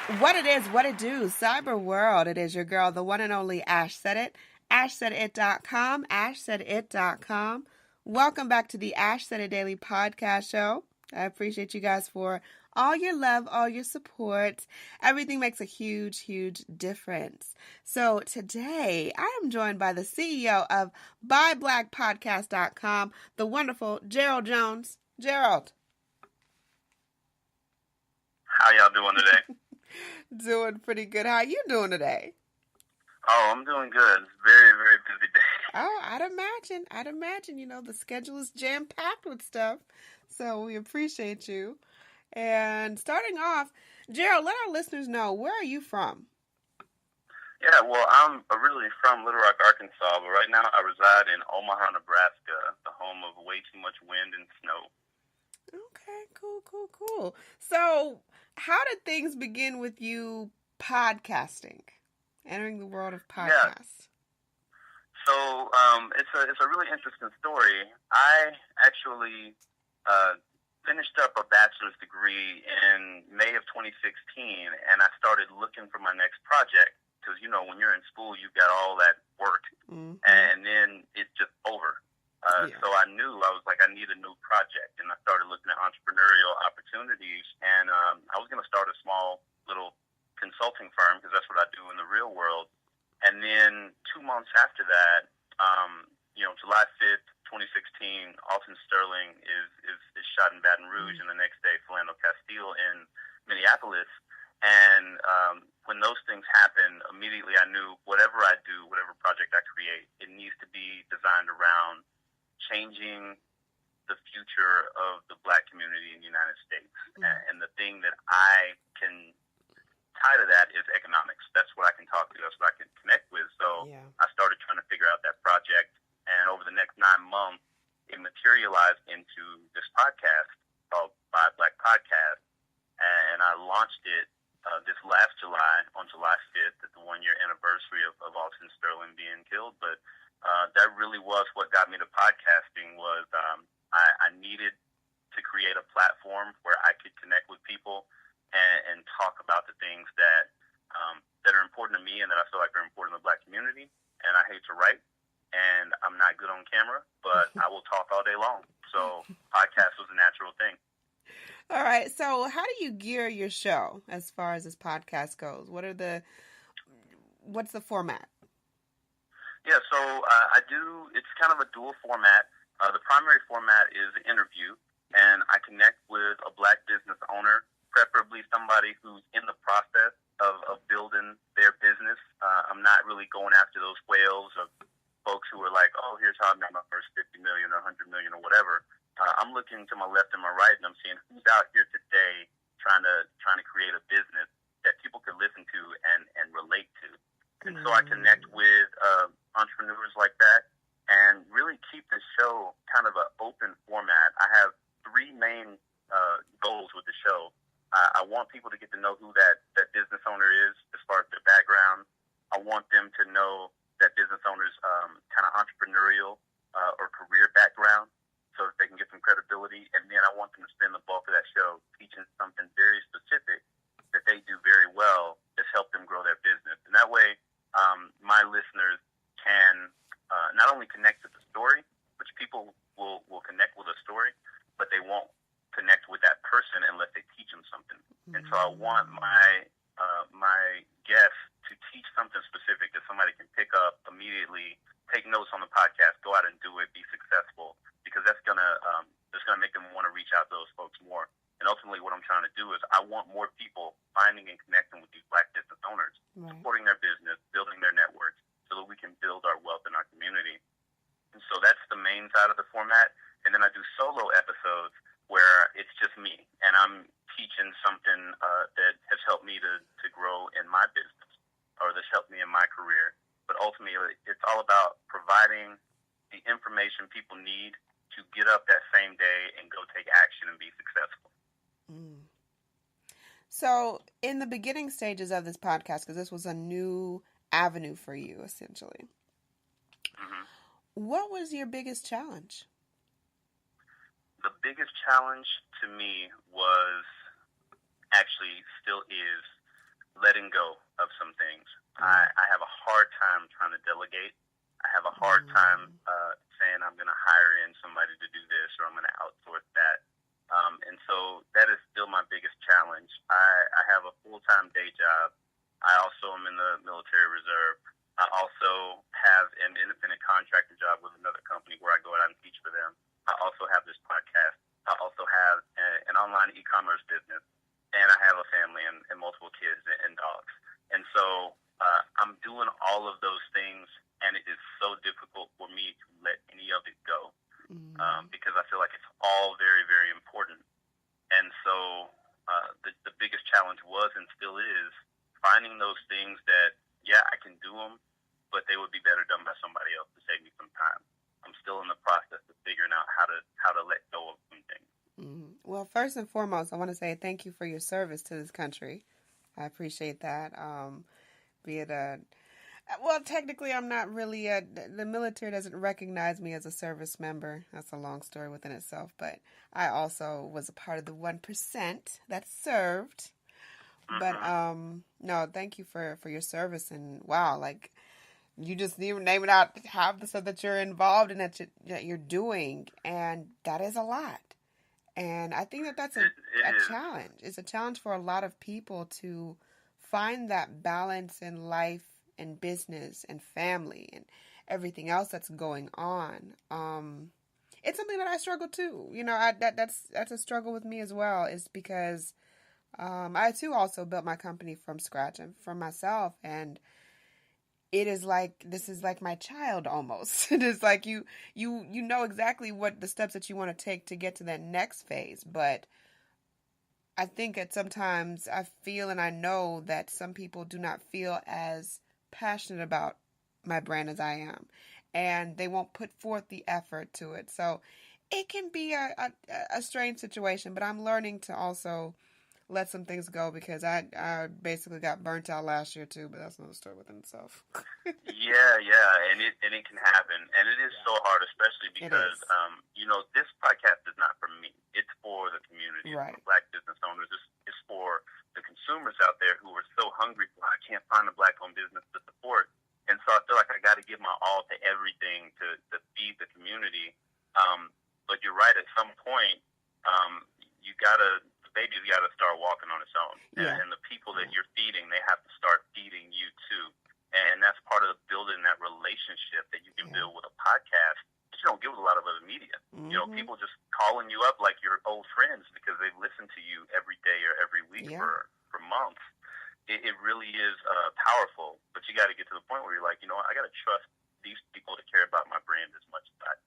What it is, what it do, cyber world. It is your girl, the one and only Ash Said It. AshSaidIt.com, AshSaidIt.com. Welcome back to the Ash Said It Daily Podcast Show. I appreciate you guys for all your love, all your support. Everything makes a huge, huge difference. So today, I am joined by the CEO of BuyBlack the wonderful Gerald Jones. Gerald. How y'all doing today? Doing pretty good. How you doing today? Oh, I'm doing good. It's a very, very busy day. Oh, I'd imagine, the schedule is jam-packed with stuff. So we appreciate you. And starting off, Gerald, let our listeners know, where are you from? Yeah, well, I'm originally from Little Rock, Arkansas, but right now I reside in Omaha, Nebraska, the home of way too much wind and snow. Okay, cool. So, how did things begin with you podcasting, entering the world of podcasts? Yeah. So, it's a really interesting story. I actually finished up a bachelor's degree in May of 2016, and I started looking for my next project because, when you're in school, you've got all that work, and then it's just over. So I knew, I was like, I need a new project, and I started looking at entrepreneurial opportunities, and I was going to start a small little consulting firm because that's what I do in the real world. And then 2 months after that, July 5th, 2016, Alton Sterling is shot in Baton Rouge, and the next day, Philando Castile in Minneapolis. And when those things happen, immediately I knew whatever I do, whatever project I create, it needs to be designed around changing the future of the Black community in the United States. And the thing that I can tie to that is economics. That's what I can talk to. That's what I can connect with. So I started trying to figure out that project. And over the next 9 months, it materialized into this podcast called BuyBlack Podcast. And I launched it this last July, on July 5th, at the 1-year anniversary of Alton Sterling being killed. But that really was what got me to podcasting. Was I needed to create a platform where I could connect with people and talk about the things that are important to me and that I feel like are important to the Black community. And I hate to write, and I'm not good on camera, but I will talk all day long. So podcast was a natural thing. All right. So how do you gear your show as far as this podcast goes? What's the format? Yeah, so it's kind of a dual format. The primary format is an interview, and I connect with a Black business owner, preferably somebody who's in the process of building their business. I'm not really going after those whales of folks who are like, oh, here's how I made my first 50 million or 100 million or whatever. I'm looking to my left and my right, and I'm seeing who's out here today trying to create a business that people can listen to and relate to. And so I connect with entrepreneurs like that and really keep the show kind of an open format. I have 3 main goals with the show. I want people to get to know who that business owner is as far as their background. I want them to know that business owner's kind of entrepreneurial or career background so that they can get some credibility. And then I want them to spend the bulk of that show teaching something very specific that they do very well that's helped them grow their business. And that way, my listeners can not only connect to the story, which people will connect with a story, but they won't connect with that person unless they teach them something. And so I want my guests to teach something specific that somebody can pick up immediately, take notes on the podcast, go out and do it, be successful, because that's gonna make them want to reach out to those folks more. And ultimately, what I'm trying to do is I want more people finding and connecting with these Black business owners, supporting their business, building their networks, so that we can build our wealth in our community. And so that's the main side of the format. And then I do solo episodes where it's just me, and I'm teaching something that has helped me to grow in my business, or that's helped me in my career. But ultimately, it's all about providing the information people need to get up that same day and go take action and be successful. So in the beginning stages of this podcast, because this was a new avenue for you, essentially, what was your biggest challenge? The biggest challenge to me was, actually still is, letting go of some things. I have a hard time trying to delegate. I have a hard time saying I'm going to hire in somebody to do this or I'm going to outsource that. And so that is still my biggest challenge. I have a full-time day job. I also am in the military reserve. I also have an independent contractor job with another company where I go out and teach for them. I also have this podcast. I also have an online e-commerce business. And I have a family and multiple kids and dogs. And so I'm doing all of those things, and it is so difficult for me to let any of it go because I feel like it's all very, very important. And so the biggest challenge was and still is finding those things that, yeah, I can do them, but they would be better done by somebody else to save me some time. I'm still in the process of figuring out how to let go of some things. Well, first and foremost, I want to say thank you for your service to this country. I appreciate that. Well, technically, I'm not really the military doesn't recognize me as a service member. That's a long story within itself. But I also was a part of the 1% that served. But no, thank you for your service. And wow, like you just name it out, have the stuff that you're involved in that you're doing, and that is a lot. And I think that's a challenge. It's a challenge for a lot of people to find that balance in life and business and family and everything else that's going on. It's something that I struggle too. You know, that's a struggle with me as well. Is because I too also built my company from scratch and from myself, and it is like, this is like my child almost. It is like you know exactly what the steps that you want to take to get to that next phase. But I think that sometimes I feel and I know that some people do not feel as passionate about my brand as I am. And they won't put forth the effort to it. So it can be a strange situation, but I'm learning to also let some things go because I basically got burnt out last year too, but that's another story within itself. yeah, and it can happen, and it is so hard, especially because this podcast is not for me; it's for the community, right. It's for Black business owners. It's for the consumers out there who are so hungry for. I can't find a Black-owned business to support, and so I feel like I got to give my all to everything to feed the community. But you're right; at some point, the baby's got to start walking on its own. Yeah. And the people that you're feeding, they have to start feeding you too. And that's part of building that relationship that you can build with a podcast that you don't get with a lot of other media. Mm-hmm. You know, people just calling you up like you're old friends because they've listened to you every day or every week for months. It really is powerful, but you got to get to the point where you're like, you know what, I got to trust these people to care about my brand as much as I do.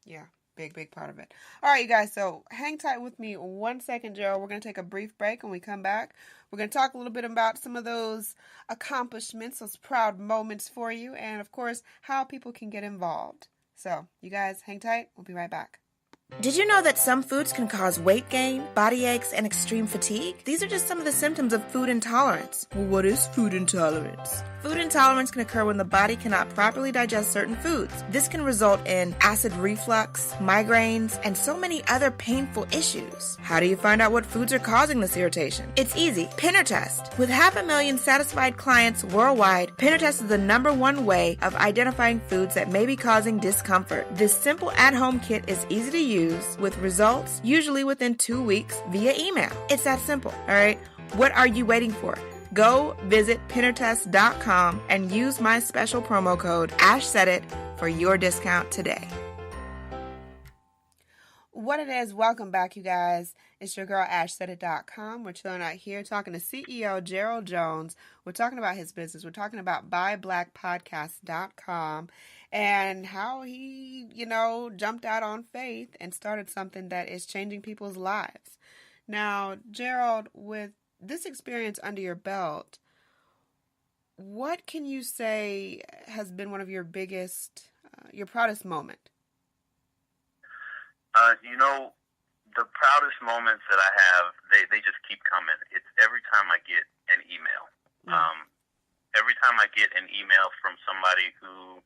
Yeah. Big part of it. All right, you guys. So hang tight with me 1 second, Gerald. We're going to take a brief break. When we come back, we're going to talk a little bit about some of those accomplishments, those proud moments for you, and of course, how people can get involved. So you guys hang tight. We'll be right back. Did you know that some foods can cause weight gain, body aches, and extreme fatigue? These are just some of the symptoms of food intolerance. Well, what is food intolerance? Food intolerance can occur when the body cannot properly digest certain foods. This can result in acid reflux, migraines, and so many other painful issues. How do you find out what foods are causing this irritation? It's easy. Pinner Test. With 500,000 satisfied clients worldwide, Pinner Test is the #1 way of identifying foods that may be causing discomfort. This simple at-home kit is easy to use with results usually within 2 weeks via email. It's that simple, all right? What are you waiting for? Go visit pinnertest.com and use my special promo code AshSaidIt for your discount today. What it is, welcome back, you guys. It's your girl, AshSaidIt.com. We're chilling out here talking to CEO Gerald Jones. We're talking about his business. We're talking about BuyBlackPodcast.com and how he, jumped out on faith and started something that is changing people's lives. Now, Gerald, with this experience under your belt, what can you say has been one of your biggest, your proudest moment? The proudest moments that I have, they just keep coming. It's every time I get an email. Every time I get an email from somebody who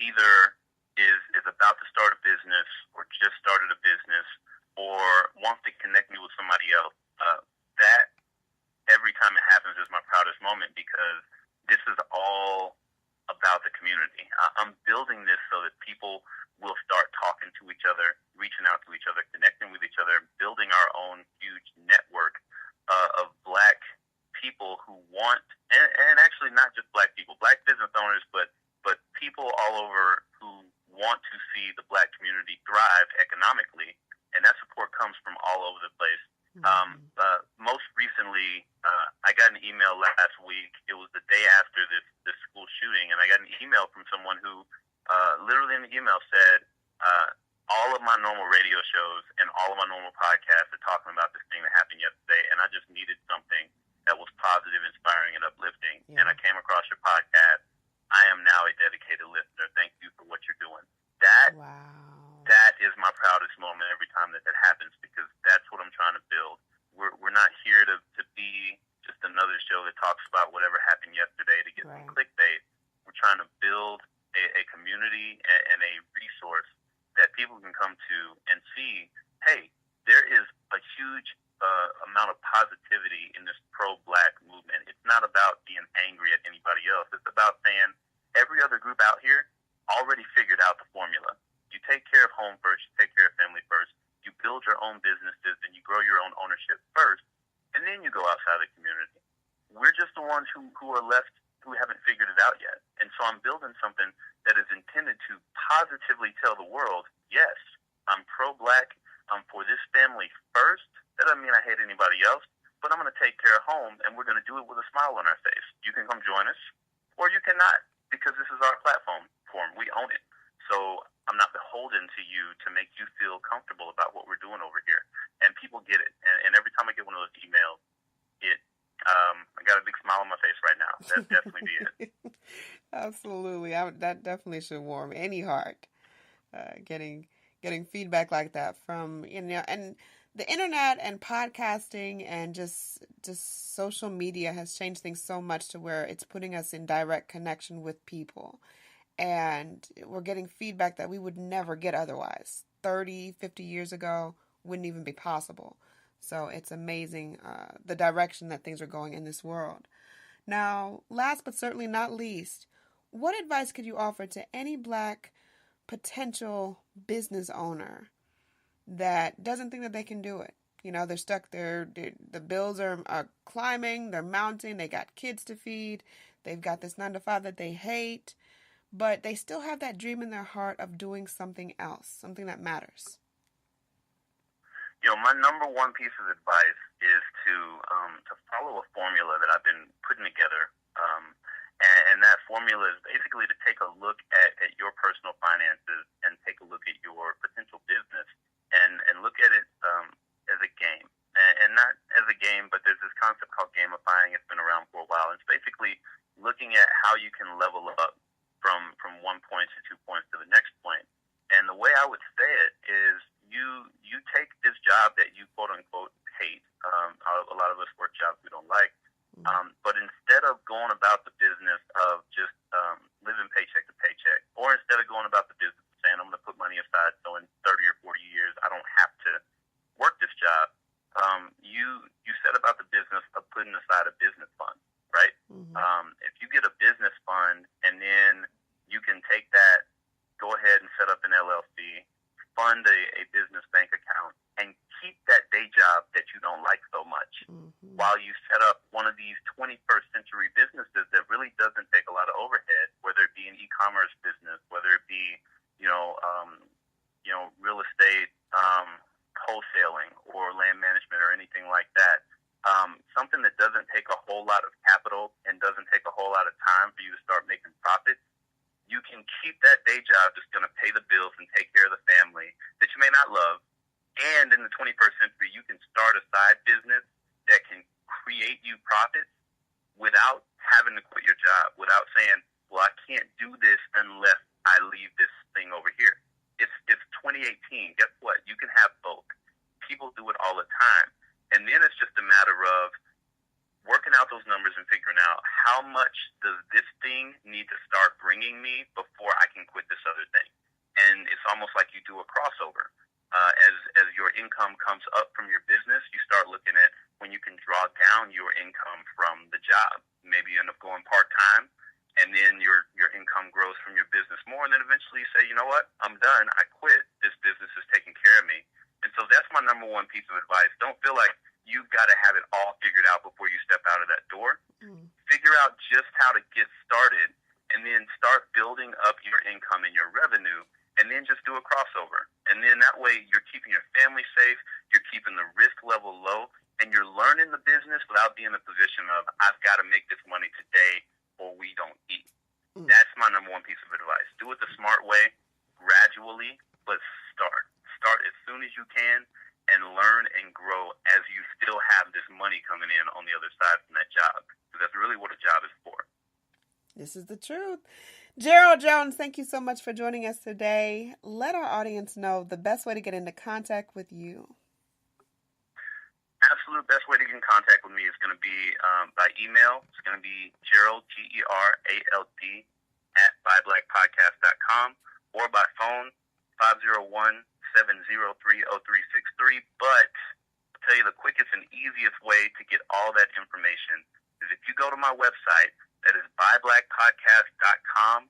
either is about to start a business or just started a business or wants to connect me with somebody else, that every time because this is all about the community. I'm building this so that people will start talking to each other, reaching out to each other, connecting with each other, building our own huge network of Black people who want, and actually not just Black people, Black business owners, but people all over who want to see the Black community thrive economically, and that support comes from all over the place. Most recently, I got an email last week. It was the day after this school shooting, and I got an email from someone who literally in the email said, all of my normal radio shows and all of my normal podcasts are talking about this thing that happened yesterday, and I just needed something that was positive, inspiring, and uplifting. Yeah. And I came across your podcast. I am now a dedicated listener. Thank you for what you're doing. That is my proudest moment every time that happens, because that's what I'm trying to build. We're not here to be just another show that talks about whatever happened yesterday to get some clickbait. We're trying to build a community and a resource that people can come to and see, hey, there is a huge amount of positivity in this pro-Black movement. It's not about being angry at anybody else. It's about saying every other group out here already figured out the formula. You take care of home first, you take care of family first, you build your own businesses, and you grow your own ownership first, and then you go outside the community. We're just the ones who are left who haven't figured it out yet. And so I'm building something that is intended to positively tell the world, yes, I'm pro-Black, I'm for this family first. That doesn't mean I hate anybody else, but I'm going to take care of home, and we're going to do it with a smile on our face. You can come join us, or you cannot, because this is our platform. We own it. So I'm not beholden to you to make you feel comfortable about what we're doing over here. And people get it. And every time I get one of those emails, I got a big smile on my face right now. That's definitely be it. Absolutely. That definitely should warm any heart. Getting feedback like that from, and the internet and podcasting and just social media has changed things so much to where it's putting us in direct connection with people. And we're getting feedback that we would never get otherwise. 30, 50 years ago wouldn't even be possible. So it's amazing the direction that things are going in this world. Now, last but certainly not least, what advice could you offer to any Black potential business owner that doesn't think that they can do it? They're stuck there. The bills are climbing. They're mounting. They got kids to feed. They've got this 9-to-5 that they hate. But they still have that dream in their heart of doing something else, something that matters. My number one piece of advice is to follow a formula that I've been putting together. And that formula is basically to take a look at your personal finances and take a look at your potential business and look at it as a game. And not as a game, but there's this concept called gamifying. It's been around for a while. It's basically looking at how you can level up from 1 point to 2 points to the next point. And the way I would say it is you take this job that you quote unquote hate. A lot of us work jobs we don't like. But instead of going about the business of just living paycheck to paycheck, or instead of going about the business of saying I'm going to put money aside so in 30 or 40 years I don't have to work this job, you set about the business of putting aside a business fund, right? If you get a business fund and then you can take that, go ahead and set up an LLC, fund a business bank account, and keep that day job that you don't like so much while you set up one of these 21st century businesses that really doesn't take a lot of overhead, whether it be an e-commerce business, whether it be, real estate, wholesaling or land management or anything like that. Something that doesn't take a whole lot of capital and doesn't take a whole lot of time for you to start making profits. You can keep that day job that's going to pay the bills and take care of the family that you may not love. And in the 21st century, you can start a side business that can create you profits without having to quit your job, without saying, well, I can't do this unless I leave this thing over here. It's 2018. Guess what? You can have both. People do it all the time. And then it's just a matter of working out those numbers and figuring out how much does this thing need to start bringing me before I can quit this other thing. And it's almost like you do a crossover. As your income comes up from your business, you start looking at when you can draw down down your income from the job. Maybe you end up going part-time, and then your income grows from your business more, and then eventually you say, you know what, I'm done, I quit, this business is taking care of me. And so that's my number one piece of advice. Don't feel like you've got to have it all figured out before you step out of that door. Figure out just how to get started, and then start building up your income and your revenue, and then just do a crossover. And then that way you're keeping your family safe, you're keeping the risk level low, and you're learning the business without being in a position of, I've got to make this money today or we don't eat. That's my number one piece of advice. Do it the smart way, gradually, but start. Start as soon as you can and learn and grow as you still have this money coming in on the other side from that job. Because that's really what a job is for. This is the truth. Gerald Jones, thank you so much for joining us today. Let our audience know the best way to get into contact with you. Absolute best way to get in contact with me is going to be by email. It's going to be Gerald, Gerald, @BuyBlackPodcast.com, or by phone, 501-703-0363. But I'll tell you the quickest and easiest way to get all that information is if you go to my website, that is BuyBlackPodcast.com/app.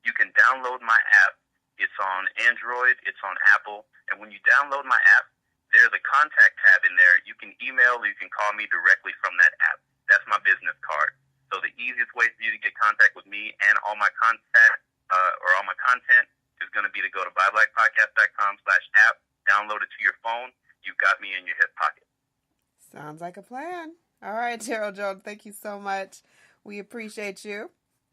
You can download my app. It's on Android, it's on Apple, and when you download my app, there's a contact tab in there. You can email or you can call me directly from that app. That's my business card. So the easiest way for you to get contact with me and all my content is going to be to go to BuyBlackPodcast.com/app, download it to your phone. You've got me in your hip pocket. Sounds like a plan. All right, Gerald Jones, thank you so much. We appreciate you.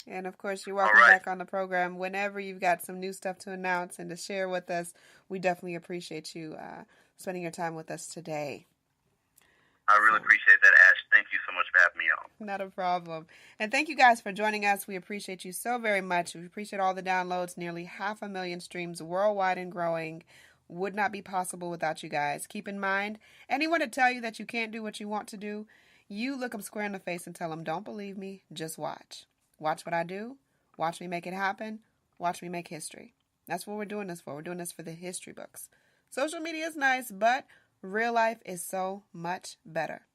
And, of course, you're welcome back on the program whenever you've got some new stuff to announce and to share with us. We definitely appreciate you spending your time with us today. I really appreciate that, Ash. Thank you so much for having me on. Not a problem. And thank you guys for joining us. We appreciate you so very much. We appreciate all the downloads, nearly 500,000 streams worldwide and growing. Would not be possible without you guys. Keep in mind, anyone to tell you that you can't do what you want to do, you look them square in the face and tell them, don't believe me, just watch. Watch what I do. Watch me make it happen. Watch me make history. That's what we're doing this for. We're doing this for the history books. Social media is nice, but real life is so much better.